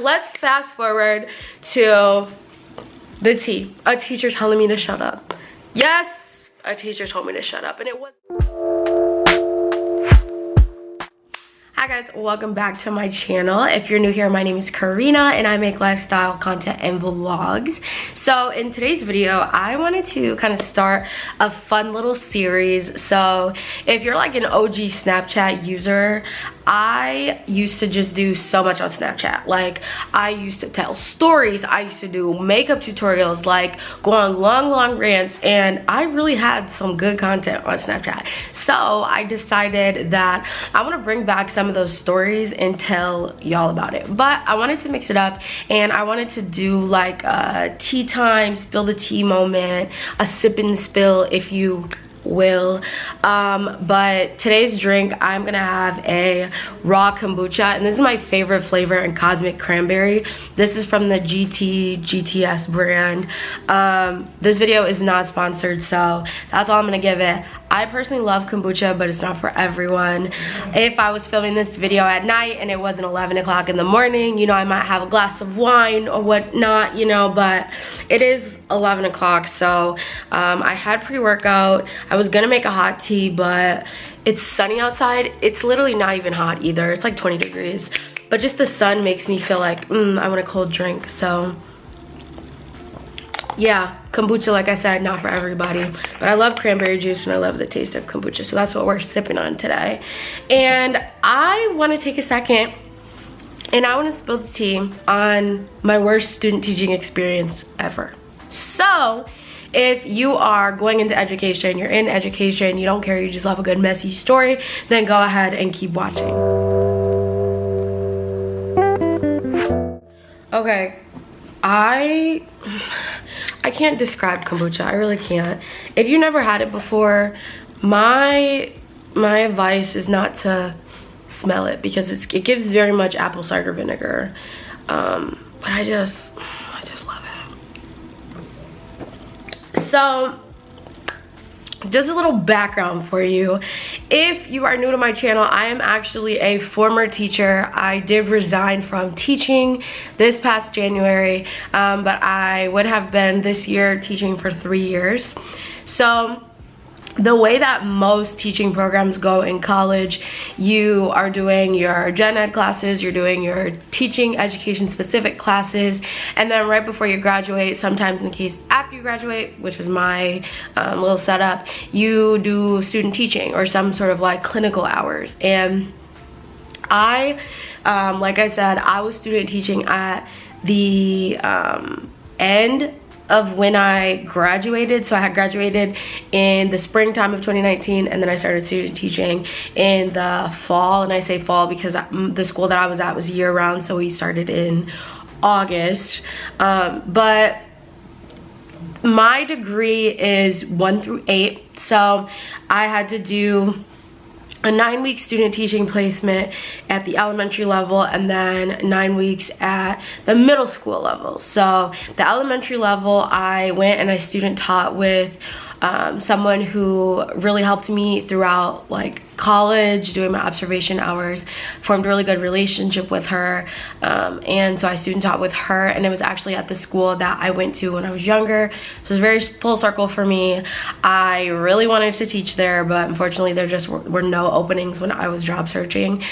Let's fast forward to the tea. A teacher telling me to shut up. Yes, a teacher told me to shut up, and it was... Hi guys, welcome back to my channel. If you're new here, my name is Karina and I make lifestyle content and vlogs. So in today's video, I wanted to kind of start a fun little series. So if you're like an OG Snapchat user, I used to just do so much on Snapchat. Like, I used to tell stories, I used to do makeup tutorials, like go on long rants, and I really had some good content on Snapchat. So I decided that I want to bring back some of those stories and tell y'all about it. But I wanted to mix it up, and I wanted to do like a tea time, spill the tea moment, a sip and spill, if you will. But today's drink, I'm gonna have a raw kombucha, and this is my favorite flavor in Cosmic Cranberry. This is from the GTS brand. This video is not sponsored, so that's all I'm gonna give it. I personally love kombucha, but it's not for everyone. If I was filming this video at night and it wasn't 11 o'clock in the morning, you know, I might have a glass of wine or whatnot, you know, but it is 11 o'clock, so I had pre-workout. I was gonna make a hot tea, but it's sunny outside. It's literally not even hot either. It's like 20 degrees, but just the sun makes me feel like, I want a cold drink. So yeah, kombucha, like I said, not for everybody, but I love cranberry juice and I love the taste of kombucha, so that's what we're sipping on today. And I want to take a second and I want to spill the tea on my worst student teaching experience ever. So if you are going into education, you're in education, you don't care, you just love a good messy story, then go ahead and keep watching. Okay, I can't describe kombucha. I really can't. If you never had it before, my advice is not to smell it, because it gives very much apple cider vinegar. But I just love it. So just a little background for you. If you are new to my channel, I am actually a former teacher. I did resign from teaching this past January, but I would have been this year teaching for 3 years. So the way that most teaching programs go in college, you are doing your gen ed classes, you're doing your teaching education specific classes, and then right before you graduate, sometimes in the case after you graduate, which was my little setup, you do student teaching or some sort of like clinical hours. And I, like I said, I was student teaching at the end of when I graduated. So I had graduated in the springtime of 2019, and then I started student teaching in the fall. And I say fall because the school that I was at was year round, so we started in August. But my degree is 1 through 8, so I had to do a 9-week student teaching placement at the elementary level, and then 9 weeks at the middle school level. So the elementary level, I went and I student taught with someone who really helped me throughout like college, doing my observation hours, formed a really good relationship with her, and so I student taught with her, and it was actually at the school that I went to when I was younger, so it was very full circle for me. I really wanted to teach there, but unfortunately there just were no openings when I was job searching.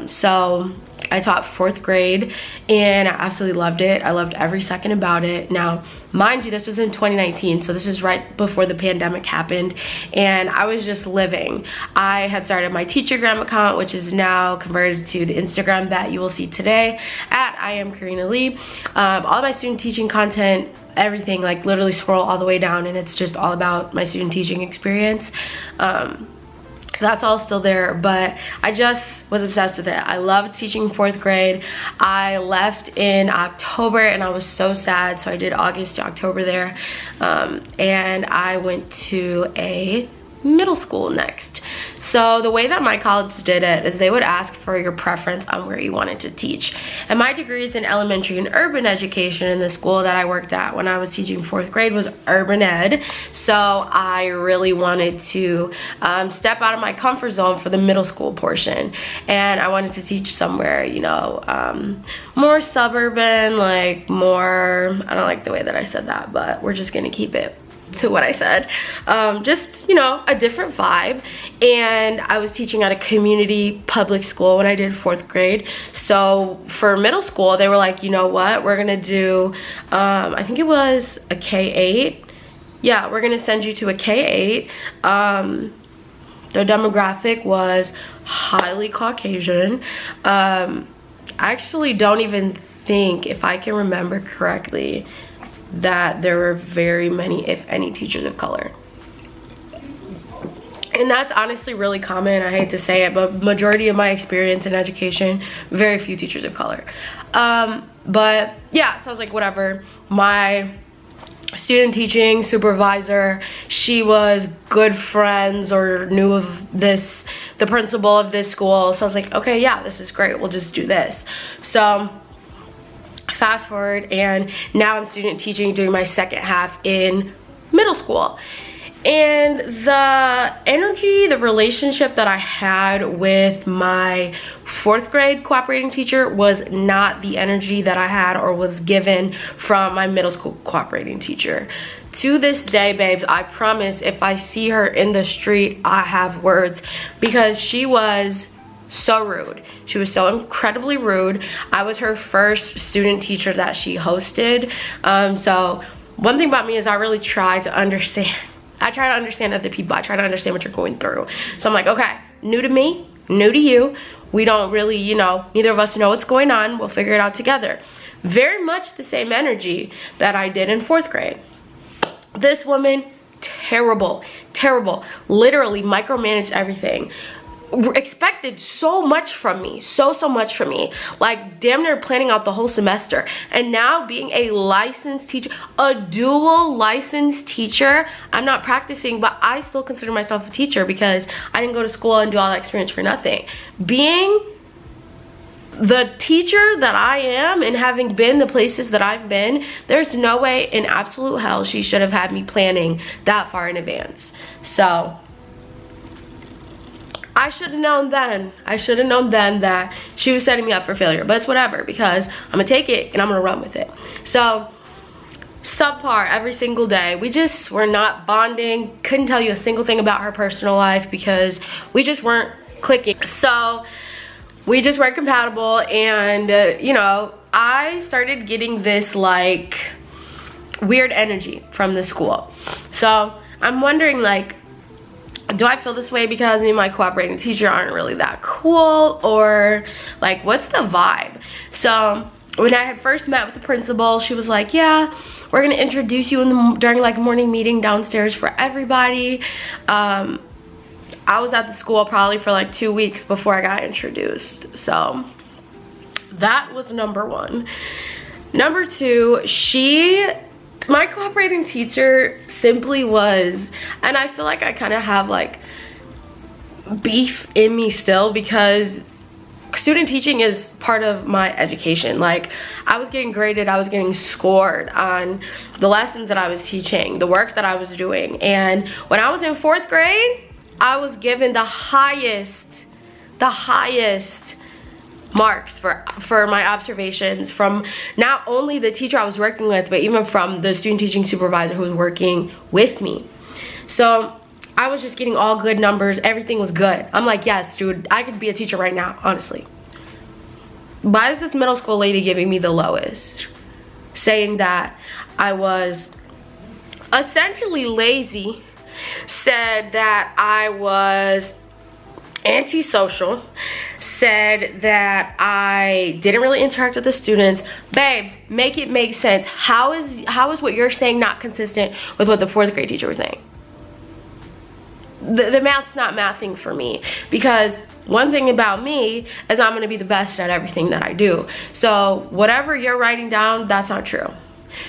So I taught 4th grade and I absolutely loved it. I loved every second about it. Now, mind you, this was in 2019, so this is right before the pandemic happened, and I was just living. I had started my Teachergram account, which is now converted to the Instagram that you will see today at I am Karina Lee. All of my student teaching content, everything, like literally scroll all the way down and it's just all about my student teaching experience. That's all still there, but I just was obsessed with it. I loved teaching 4th grade. I left in October and I was so sad, so I did August to October there, and I went to a middle school next. So the way that my college did it is they would ask for your preference on where you wanted to teach. And my degree is in elementary and urban education, and the school that I worked at when I was teaching 4th grade was urban ed. So I really wanted to step out of my comfort zone for the middle school portion. And I wanted to teach somewhere, you know, more suburban, like more, I don't like the way that I said that, but we're just gonna keep it to what I said. Just, you know, a different vibe. And I was teaching at a community public school when I did 4th grade. So for middle school, they were like, you know what, we're gonna do, I think it was a K-8. Yeah, we're gonna send you to a K-8. The demographic was highly Caucasian. I actually don't even think, if I can remember correctly, that there were very many, if any, teachers of color. And that's honestly really common. I hate to say it, but majority of my experience in education, very few teachers of color. But yeah, so I was like, whatever. My student teaching supervisor, she was good friends or knew of this, the principal of this school. So I was like, okay, yeah, this is great. We'll just do this. So fast forward, and now I'm student teaching, doing my second half in middle school. And the energy, the relationship that I had with my 4th grade cooperating teacher was not the energy that I had or was given from my middle school cooperating teacher. To this day, babes, I promise if I see her in the street, I have words, because she was so rude. She was so incredibly rude. I was her first student teacher that she hosted. So one thing about me is I really try to understand. I try to understand other people. I try to understand what you're going through. So I'm like, okay, new to me, new to you. We don't really, you know, neither of us know what's going on. We'll figure it out together. Very much the same energy that I did in 4th grade. This woman, terrible, terrible. Literally micromanaged everything. Expected so much from me, so much from me, like damn near planning out the whole semester. And now being a licensed teacher, a dual licensed teacher, I'm not practicing, but I still consider myself a teacher because I didn't go to school and do all that experience for nothing. Being the teacher that I am and having been the places that I've been, there's no way in absolute hell she should have had me planning that far in advance. So I should have known then. I should have known then that she was setting me up for failure. But it's whatever, because I'm gonna take it and I'm gonna run with it. So subpar every single day. We just were not bonding. Couldn't tell you a single thing about her personal life because we just weren't clicking. So we just weren't compatible. And you know, I started getting this like weird energy from the school. So I'm wondering, like, do I feel this way because me and my cooperating teacher aren't really that cool, or like what's the vibe? So when I had first met with the principal, she was like, yeah, we're gonna introduce you during like morning meeting downstairs for everybody. I was at the school probably for like 2 weeks before I got introduced. So that was number one. Number two, my cooperating teacher simply was, and I feel like I kind of have like beef in me still, because student teaching is part of my education. Like, I was getting graded, I was getting scored on the lessons that I was teaching, the work that I was doing. And when I was in 4th grade, I was given the highest marks for my observations from not only the teacher I was working with, but even from the student teaching supervisor who was working with me. So I was just getting all good numbers. Everything was good. I'm like, yes, dude, I could be a teacher right now, honestly. Why is this middle school lady giving me the lowest? Saying that I was essentially lazy, said that I was antisocial, said that I didn't really interact with the students. Babes, make it make sense. How is what you're saying not consistent with what the 4th grade teacher was saying? The math's not mathing for me, because one thing about me is I'm gonna be the best at everything that I do. So whatever you're writing down, that's not true.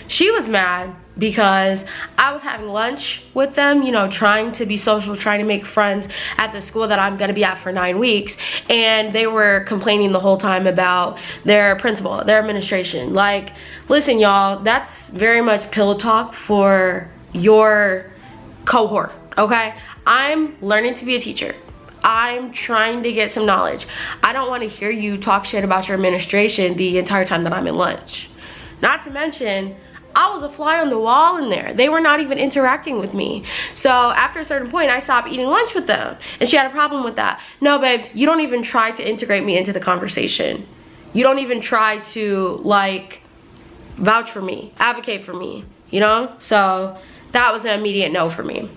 She was mad because I was having lunch with them, you know, trying to be social, trying to make friends at the school that I'm gonna be at for 9 weeks, and they were complaining the whole time about their principal, their administration. Like, listen, y'all, that's very much pillow talk for your cohort, okay? I'm learning to be a teacher. I'm trying to get some knowledge. I don't want to hear you talk shit about your administration the entire time that I'm in lunch. Not to mention, I was a fly on the wall in there. They were not even interacting with me. So after a certain point, I stopped eating lunch with them. And she had a problem with that. No, babes, you don't even try to integrate me into the conversation. You don't even try to, like, vouch for me, advocate for me, you know? So that was an immediate no for me.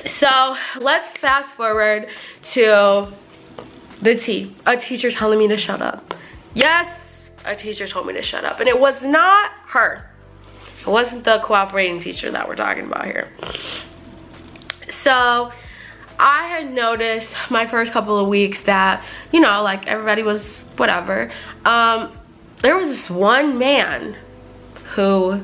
So let's fast forward to the tea. A teacher telling me to shut up. Yes, a teacher told me to shut up. And it was not her. It wasn't the cooperating teacher that we're talking about here. So I had noticed my first couple of weeks that, you know, like everybody was whatever. There was this one man who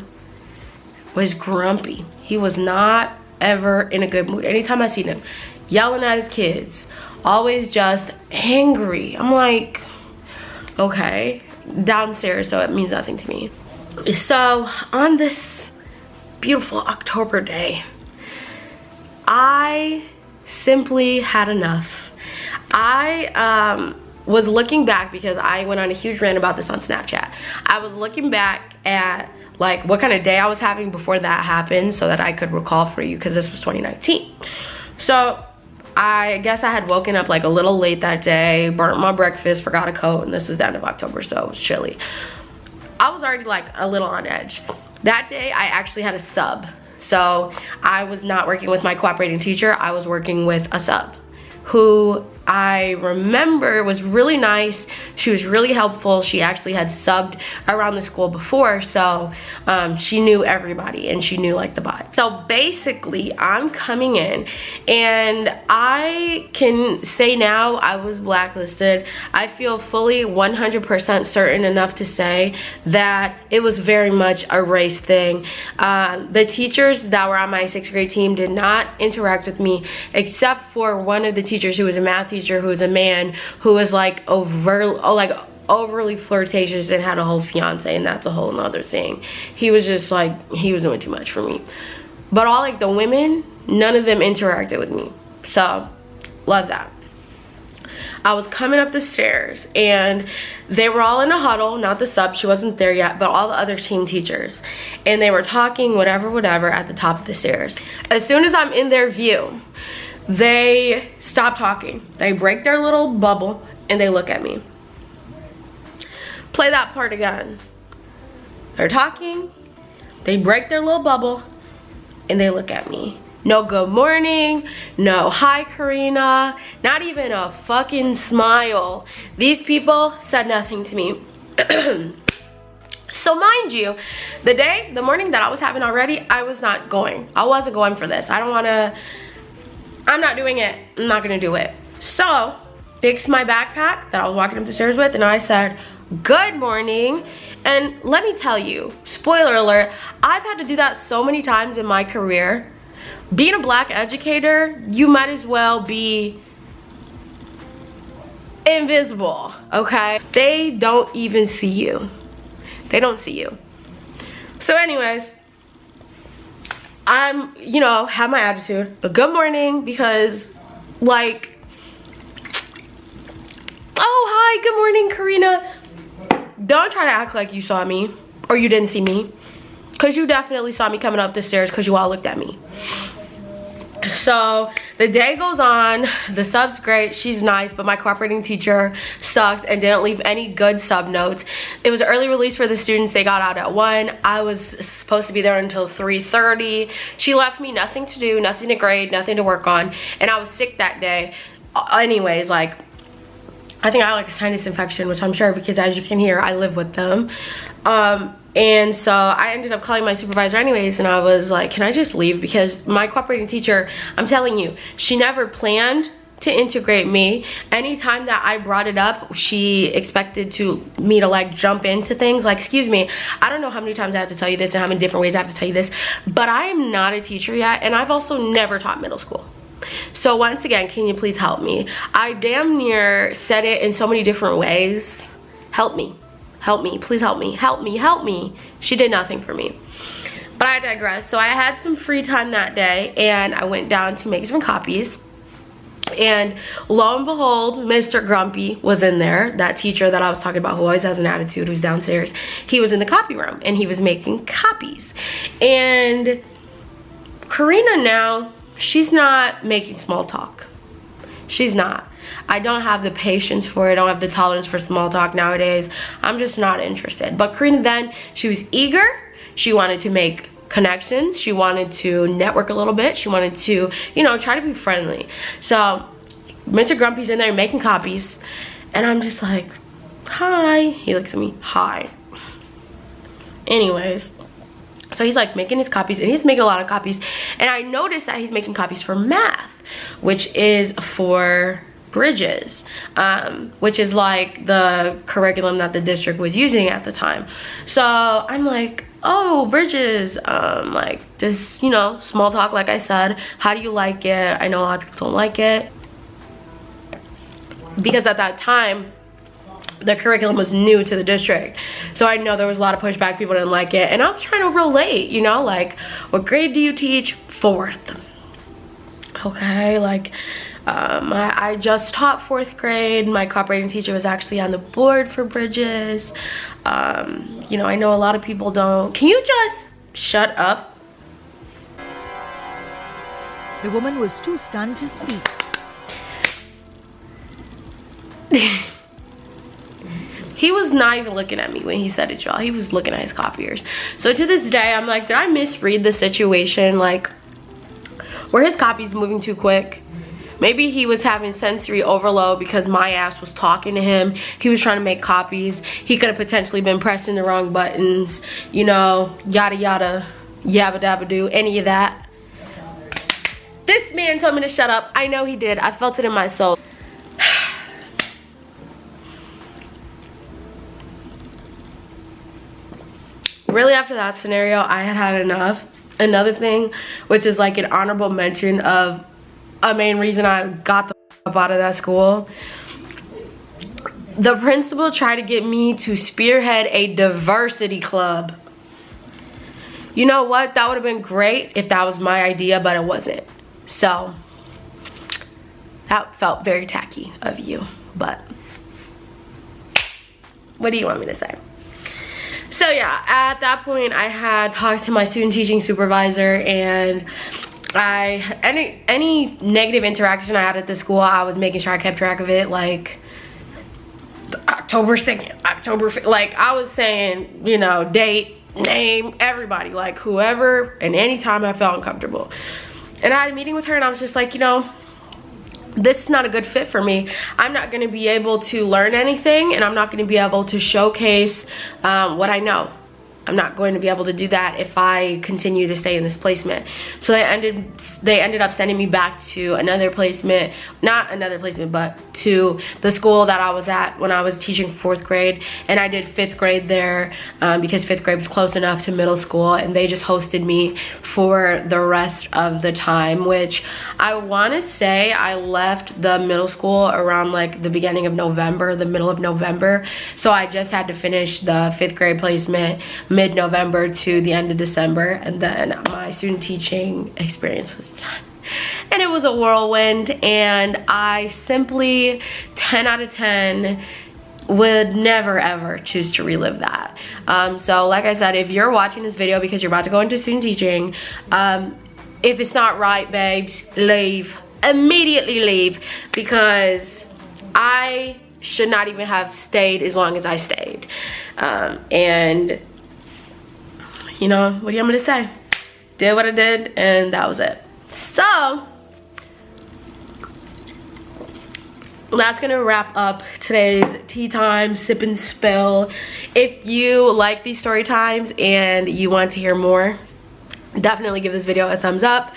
was grumpy. He was not ever in a good mood. Anytime I seen him, yelling at his kids, always just angry. I'm like, okay, downstairs, so it means nothing to me. So on this beautiful October day, I simply had enough. I was looking back because I went on a huge rant about this on Snapchat. I was looking back at like what kind of day I was having before that happened so that I could recall for you, because this was 2019. So I guess I had woken up like a little late that day, burnt my breakfast, forgot a coat, and this was the end of October, so it was chilly. I was already like a little on edge. That day I actually had a sub. So I was not working with my cooperating teacher, I was working with a sub who I remember was really nice. She was really helpful. She actually had subbed around the school before, so she knew everybody and she knew like the vibe. So basically I'm coming in and I can say now I was blacklisted. I feel fully 100% certain enough to say that it was very much a race thing. The teachers that were on my 6th grade team did not interact with me except for one of the teachers who was a math teacher, who was a man, who was like overly flirtatious and had a whole fiance, and that's a whole nother thing. He was just like, he was doing too much for me. But all like the women, none of them interacted with me. So love that. I was coming up the stairs and they were all in a huddle, not the sub, she wasn't there yet, but all the other team teachers. And they were talking whatever at the top of the stairs. As soon as I'm in their view, they stop talking. They break their little bubble and they look at me. Play that part again. They're talking, they break their little bubble and they look at me. No good morning, no hi Karina, not even a fucking smile. These people said nothing to me. So mind you, the morning that I was having already, I wasn't going for this. I'm not doing it. I'm not gonna do it. So, fixed my backpack that I was walking up the stairs with, and I said, good morning. And let me tell you, spoiler alert, I've had to do that so many times in my career. Being a black educator, you might as well be invisible, okay? They don't even see you. They don't see you. So anyways, I'm, you know, have my attitude, but good morning, because like, oh hi, good morning Karina. Don't try to act like you saw me or you didn't see me, because you definitely saw me coming up the stairs because you all looked at me. So the day goes on, the sub's great, she's nice, but my cooperating teacher sucked and didn't leave any good sub notes. It was early release for the students, they got out at 1. I was supposed to be there until 3:30. She left me nothing to do, nothing to grade, nothing to work on, and I was sick that day. Anyways, like, I think I had like a sinus infection, which I'm sure, because as you can hear, I live with them. And so I ended up calling my supervisor anyways, and I was like, can I just leave? Because my cooperating teacher, I'm telling you, she never planned to integrate me. Anytime that I brought it up, she expected me to like jump into things. Like, excuse me, I don't know how many times I have to tell you this and how many different ways I have to tell you this, but I am not a teacher yet, and I've also never taught middle school. So once again, can you please help me? I damn near said it in so many different ways. Help me. Help me. Please help me. Help me. Help me. She did nothing for me. But I digress. So I had some free time that day, and I went down to make some copies. And lo and behold, Mr. Grumpy was in there. That teacher that I was talking about who always has an attitude, who's downstairs. He was in the copy room, and he was making copies. And Karina now, she's not making small talk. She's not. I don't have the patience for it. I don't have the tolerance for small talk nowadays. I'm just not interested. But Karina then, she was eager. She wanted to make connections. She wanted to network a little bit. She wanted to, you know, try to be friendly. So Mr. Grumpy's in there making copies, and I'm just like, hi. He looks at me, hi. Anyways, so he's like making his copies, and he's making a lot of copies, and I noticed that he's making copies for math, which is for Bridges, which is like the curriculum that the district was using at the time. So I'm like, oh, Bridges, like just, you know, small talk, like I said. How do you like it? I know a lot of people don't like it, because at that time the curriculum was new to the district, so I know there was a lot of pushback. People didn't like it, and I was trying to relate, you know, like, what grade do you teach? 4th. Okay, like, I just taught 4th grade. My cooperating teacher was actually on the board for Bridges. You know, I know a lot of people don't. Can you just shut up? The woman was too stunned to speak. He was not even looking at me when he said it, y'all. He was looking at his copiers. So to this day, I'm like, did I misread the situation? Like, were his copies moving too quick? Maybe he was having sensory overload because my ass was talking to him. He was trying to make copies. He could have potentially been pressing the wrong buttons, you know, yada yada, yabba dabba do, any of that. This man told me to shut up. I know he did. I felt it in my soul. Really, after that scenario, I had had enough. Another thing, which is like an honorable mention of a main reason I got the up out of that school. The principal tried to get me to spearhead a diversity club. You know what? That would have been great if that was my idea, but it wasn't. So that felt very tacky of you, but what do you want me to say? So yeah, at that point I had talked to my student teaching supervisor, and any negative interaction I had at the school, I was making sure I kept track of it. Like October 2nd, October 5th, like I was saying, you know, date, name, everybody, like whoever, and anytime I felt uncomfortable. And I had a meeting with her, and I was just like, you know, this is not a good fit for me. I'm not going to be able to learn anything, and I'm not going to be able to showcase what I know. I'm not going to be able to do that if I continue to stay in this placement. So they ended up sending me back to another placement, not another placement, but to the school that I was at when I was teaching 4th grade. And I did 5th grade there because 5th grade was close enough to middle school, and they just hosted me for the rest of the time, which I want to say I left the middle school around like the beginning of November, the middle of November. So I just had to finish the 5th grade placement mid-November to the end of December, and then my student teaching experience was done. And it was a whirlwind, and I simply 10 out of 10 would never ever choose to relive that. So like I said, if you're watching this video because you're about to go into student teaching, if it's not right, babes, leave. Immediately leave, because I should not even have stayed as long as I stayed. And you know, what do you want me to say? Did what I did, and that was it. So that's gonna wrap up today's tea time sip and spill. If you like these story times and you want to hear more, definitely give this video a thumbs up.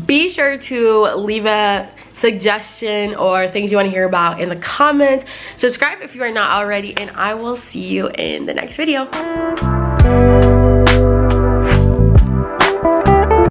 Be sure to leave a suggestion or things you want to hear about in the comments. Subscribe if you are not already, and I will see you in the next video.